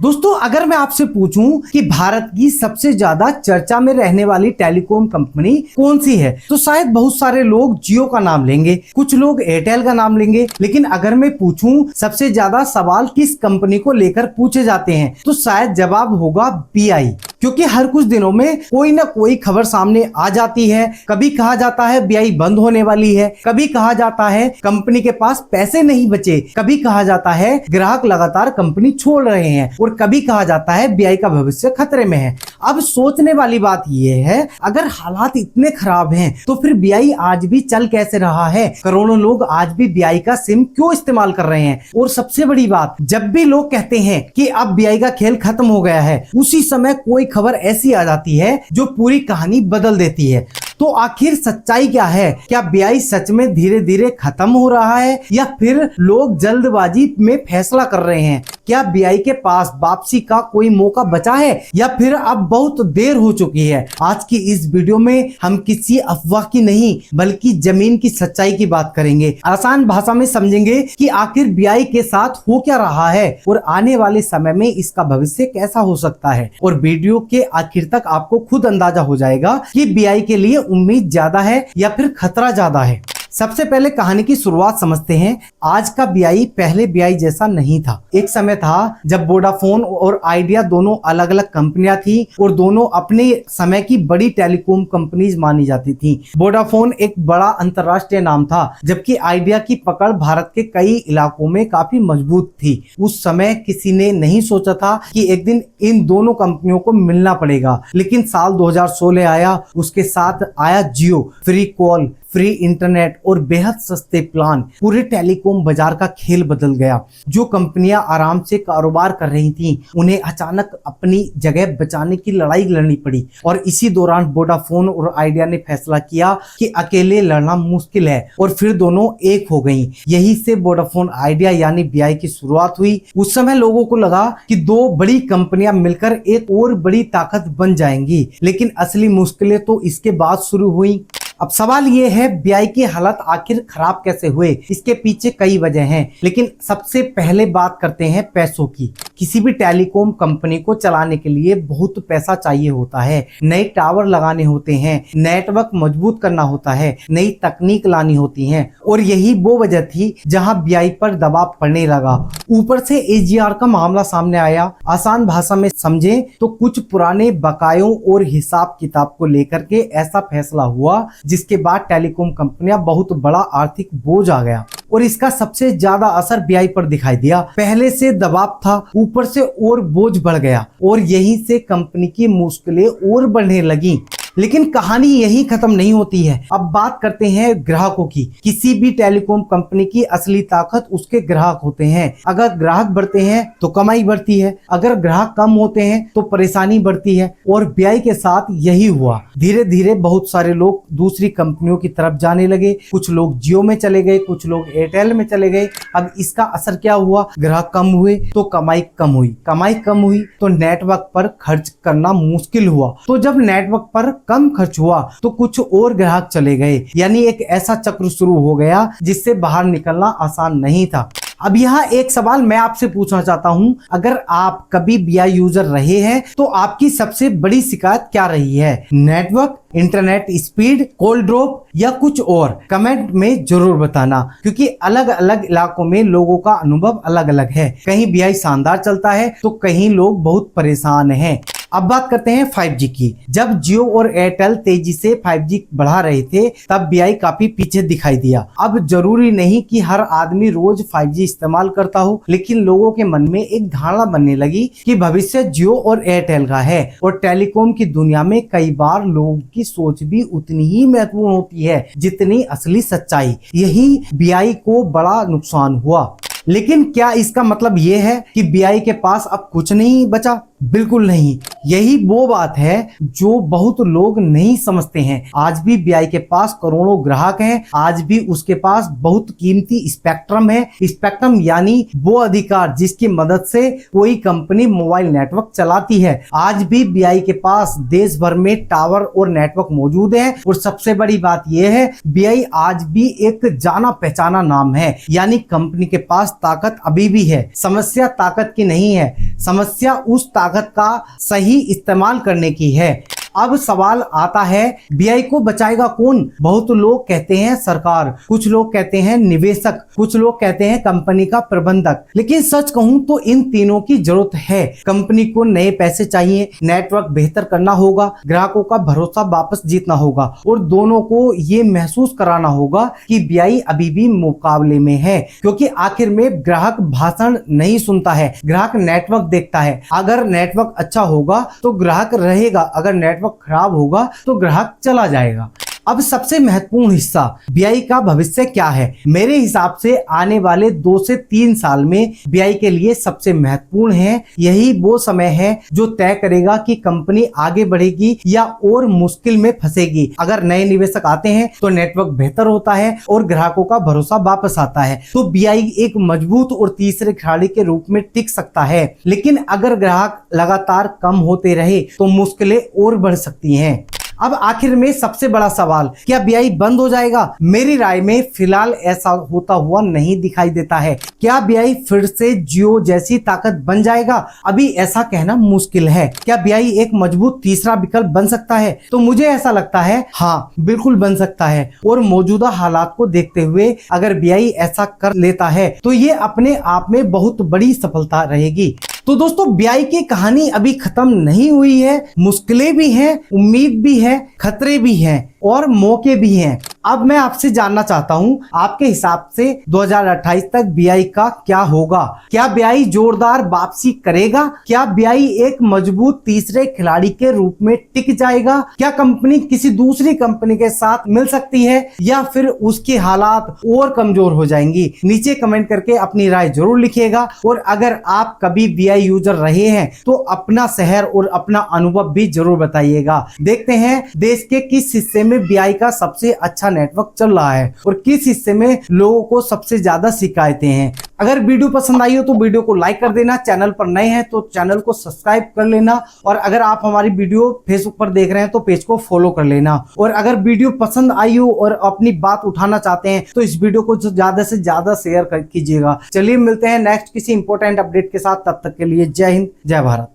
दोस्तों, अगर मैं आपसे पूछूं कि भारत की सबसे ज्यादा चर्चा में रहने वाली टेलीकॉम कंपनी कौन सी है, तो शायद बहुत सारे लोग जियो का नाम लेंगे, कुछ लोग एयरटेल का नाम लेंगे। लेकिन अगर मैं पूछूं सबसे ज्यादा सवाल किस कंपनी को लेकर पूछे जाते हैं, तो शायद जवाब होगा बीआई। क्योंकि हर कुछ दिनों में कोई ना कोई खबर सामने आ जाती है। कभी कहा जाता है बीआई बंद होने वाली है, कभी कहा जाता है कंपनी के पास पैसे नहीं बचे, कभी कहा जाता है ग्राहक लगातार कंपनी छोड़ रहे हैं, और कभी कहा जाता है बीआई का भविष्य खतरे में है। अब सोचने वाली बात यह है, अगर हालात इतने खराब हैं तो फिर बीआई आज भी चल कैसे रहा है? करोड़ों लोग आज भी बीआई का सिम क्यों इस्तेमाल कर रहे हैं? और सबसे बड़ी बात, जब भी लोग कहते हैं कि अब बीआई का खेल खत्म हो गया है, उसी समय कोई खबर ऐसी आ जाती है जो पूरी कहानी बदल देती है। तो आखिर सच्चाई क्या है? क्या बीआई सच में धीरे धीरे खत्म हो रहा है, या फिर लोग जल्दबाजी में फैसला कर रहे हैं? क्या बीआई के पास वापसी का कोई मौका बचा है, या फिर अब बहुत देर हो चुकी है? आज की इस वीडियो में हम किसी अफवाह की नहीं बल्कि जमीन की सच्चाई की बात करेंगे। आसान भाषा में समझेंगे कि आखिर बीआई के साथ हो क्या रहा है और आने वाले समय में इसका भविष्य कैसा हो सकता है। और वीडियो के आखिर तक आपको खुद अंदाजा हो जाएगा कि बीआई के लिए उम्मीद ज्यादा है या फिर खतरा ज्यादा है। सबसे पहले कहानी की शुरुआत समझते हैं। आज का बीआई पहले बीआई जैसा नहीं था। एक समय था जब वोडाफोन और आइडिया दोनों अलग अलग कंपनियां थी और दोनों अपने समय की बड़ी टेलीकॉम कंपनीज मानी जाती थी। वोडाफोन एक बड़ा अंतर्राष्ट्रीय नाम था, जबकि आइडिया की पकड़ भारत के कई इलाकों में काफी मजबूत थी। उस समय किसी ने नहीं सोचा था कि एक दिन इन दोनों कंपनियों को मिलना पड़ेगा। लेकिन साल 2016 आया, उसके साथ आया जियो। फ्री कॉल, फ्री इंटरनेट और बेहद सस्ते प्लान, पूरे टेलीकॉम बाजार का खेल बदल गया। जो कंपनियां आराम से कारोबार कर रही थीं, उन्हें अचानक अपनी जगह बचाने की लड़ाई लड़नी पड़ी। और इसी दौरान वोडाफोन और आइडिया ने फैसला किया कि अकेले लड़ना मुश्किल है, और फिर दोनों एक हो गईं। यही से वोडाफोन आइडिया यानी बीआई की शुरुआत हुई। उस समय लोगों को लगा कि दो बड़ी कंपनियां मिलकर एक और बड़ी ताकत बन जाएंगी, लेकिन असली मुश्किलें तो इसके बाद शुरू हुई। अब सवाल ये है, बीआई के हालात आखिर खराब कैसे हुए? इसके पीछे कई वजह हैं, लेकिन सबसे पहले बात करते हैं पैसों की। किसी भी टेलीकॉम कंपनी को चलाने के लिए बहुत पैसा चाहिए होता है। नए टावर लगाने होते हैं, नेटवर्क मजबूत करना होता है, नई तकनीक लानी होती है, और यही वो वजह थी जहां बीआई पर दबाव पड़ने लगा। ऊपर से एजीआर का मामला सामने आया। आसान भाषा में समझें तो कुछ पुराने बकायों और हिसाब किताब को लेकर के ऐसा फैसला हुआ जिसके बाद टेलीकॉम कंपनियां बहुत बड़ा आर्थिक बोझ आ गया, और इसका सबसे ज्यादा असर बीआई पर दिखाई दिया। पहले से दबाव था, ऊपर से और बोझ बढ़ गया, और यहीं से कंपनी की मुश्किलें और बढ़ने लगी। लेकिन कहानी यही खत्म नहीं होती है। अब बात करते हैं ग्राहकों की। किसी भी टेलीकॉम कंपनी की असली ताकत उसके ग्राहक होते हैं। अगर ग्राहक बढ़ते हैं तो कमाई बढ़ती है, अगर ग्राहक कम होते हैं तो परेशानी बढ़ती है, और बीआई के साथ यही हुआ। धीरे धीरे बहुत सारे लोग दूसरी कंपनियों की तरफ जाने लगे। कुछ लोग जियो में चले गए, कुछ लोग एयरटेल में चले गए। अब इसका असर क्या हुआ? ग्राहक कम हुए तो कमाई कम हुई, कमाई कम हुई तो नेटवर्क पर खर्च करना मुश्किल हुआ। तो जब नेटवर्क पर कम खर्च हुआ तो कुछ और ग्राहक चले गए, यानी एक ऐसा चक्र शुरू हो गया जिससे बाहर निकलना आसान नहीं था। अब यहाँ एक सवाल मैं आपसे पूछना चाहता हूँ, अगर आप कभी बीआई यूजर रहे हैं तो आपकी सबसे बड़ी शिकायत क्या रही है? Network, internet speed, call drop, या कुछ और? कमेंट में जरूर बताना, क्योंकि अलग अलग इलाकों में लोगों का अनुभव अलग अलग है। कहीं बीआई शानदार चलता है तो कहीं लोग बहुत परेशान हैं। अब बात करते हैं 5G की। जब जियो और एयरटेल तेजी से 5G बढ़ा रहे थे, तब बीआई काफी पीछे दिखाई दिया। अब जरूरी नहीं कि हर आदमी रोज 5G इस्तेमाल करता हो, लेकिन लोगों के मन में एक धारणा बनने लगी कि भविष्य जियो और एयरटेल का है। और टेलीकॉम की दुनिया में कई बार लोगों की सोच भी उतनी ही महत्वपूर्ण होती है जितनी असली सच्चाई। यही बीआई को बड़ा नुकसान हुआ। लेकिन क्या इसका मतलब यह है कि बीआई के पास अब कुछ नहीं बचा? बिल्कुल नहीं। यही वो बात है जो बहुत लोग नहीं समझते हैं। आज भी बीआई के पास करोड़ों ग्राहक हैं, आज भी उसके पास बहुत कीमती स्पेक्ट्रम है। स्पेक्ट्रम यानी वो अधिकार जिसकी मदद से कोई कंपनी मोबाइल नेटवर्क चलाती है। आज भी बीआई के पास देश भर में टावर और नेटवर्क मौजूद है। और सबसे बड़ी बात यह है, बीआई आज भी एक जाना पहचाना नाम है, यानी कंपनी के पास ताकत अभी भी है। समस्या ताकत की नहीं है, समस्या उस ताकत का सही इस्तेमाल करने की है। अब सवाल आता है, बीआई को बचाएगा कौन? बहुत लोग कहते हैं सरकार, कुछ लोग कहते हैं निवेशक, कुछ लोग कहते हैं कंपनी का प्रबंधक। लेकिन सच कहूं तो इन तीनों की जरूरत है। कंपनी को नए पैसे चाहिए, नेटवर्क बेहतर करना होगा, ग्राहकों का भरोसा वापस जीतना होगा और दोनों को ये महसूस कराना होगा कि बीआई अभी भी मुकाबले में है। क्योंकि आखिर में ग्राहक भाषण नहीं सुनता है, ग्राहक नेटवर्क देखता है। अगर नेटवर्क अच्छा होगा तो ग्राहक रहेगा, अगर नेटवर्क खराब होगा तो ग्राहक चला जाएगा। अब सबसे महत्वपूर्ण हिस्सा, बीआई का भविष्य क्या है? मेरे हिसाब से आने वाले 2 से 3 साल में बीआई के लिए सबसे महत्वपूर्ण है। यही वो समय है जो तय करेगा कि कंपनी आगे बढ़ेगी या और मुश्किल में फंसेगी। अगर नए निवेशक आते हैं तो नेटवर्क बेहतर होता है और ग्राहकों का भरोसा वापस आता है, तो बीआई एक मजबूत और तीसरे खिलाड़ी के रूप में टिक सकता है। लेकिन अगर ग्राहक लगातार कम होते रहे तो मुश्किलें और बढ़ सकती हैं। अब आखिर में सबसे बड़ा सवाल, क्या बीआई बंद हो जाएगा? मेरी राय में फिलहाल ऐसा होता हुआ नहीं दिखाई देता है। क्या बीआई फिर से जियो जैसी ताकत बन जाएगा? अभी ऐसा कहना मुश्किल है। क्या बीआई एक मजबूत तीसरा विकल्प बन सकता है? तो मुझे ऐसा लगता है हाँ, बिल्कुल बन सकता है। और मौजूदा हालात को देखते हुए अगर बीआई ऐसा कर लेता है तो ये अपने आप में बहुत बड़ी सफलता रहेगी। तो दोस्तों, बीआई की कहानी अभी खत्म नहीं हुई है। मुश्किलें भी हैं, उम्मीद भी है, खतरे भी हैं और मौके भी हैं। अब मैं आपसे जानना चाहता हूं, आपके हिसाब से 2028 तक बीआई का क्या होगा? क्या बीआई जोरदार वापसी करेगा? क्या बीआई एक मजबूत तीसरे खिलाड़ी के रूप में टिक जाएगा? क्या कंपनी किसी दूसरी कंपनी के साथ मिल सकती है या फिर उसके हालात और कमजोर हो जाएंगी? नीचे कमेंट करके अपनी राय जरूर लिखिएगा। और अगर आप कभी बीआई यूजर रहे हैं तो अपना शहर और अपना अनुभव भी जरूर बताइएगा। देखते हैं देश के किस हिस्से में बीआई का सबसे अच्छा नेटवर्क चल रहा है और किस हिस्से में लोगों को सबसे ज्यादा शिकायतें हैं। अगर वीडियो पसंद आई हो तो वीडियो को लाइक कर देना, चैनल पर नए हैं तो चैनल को सब्सक्राइब कर लेना और अगर आप हमारी वीडियो फेसबुक पर देख रहे हैं तो पेज को फॉलो कर लेना। और अगर वीडियो पसंद आई हो और अपनी बात उठाना चाहते हैं तो इस वीडियो को ज्यादा से ज्यादा शेयर कीजिएगा। चलिए मिलते हैं नेक्स्ट किसी इंपॉर्टेंट अपडेट के साथ, तब तक के लिए जय हिंद, जय भारत।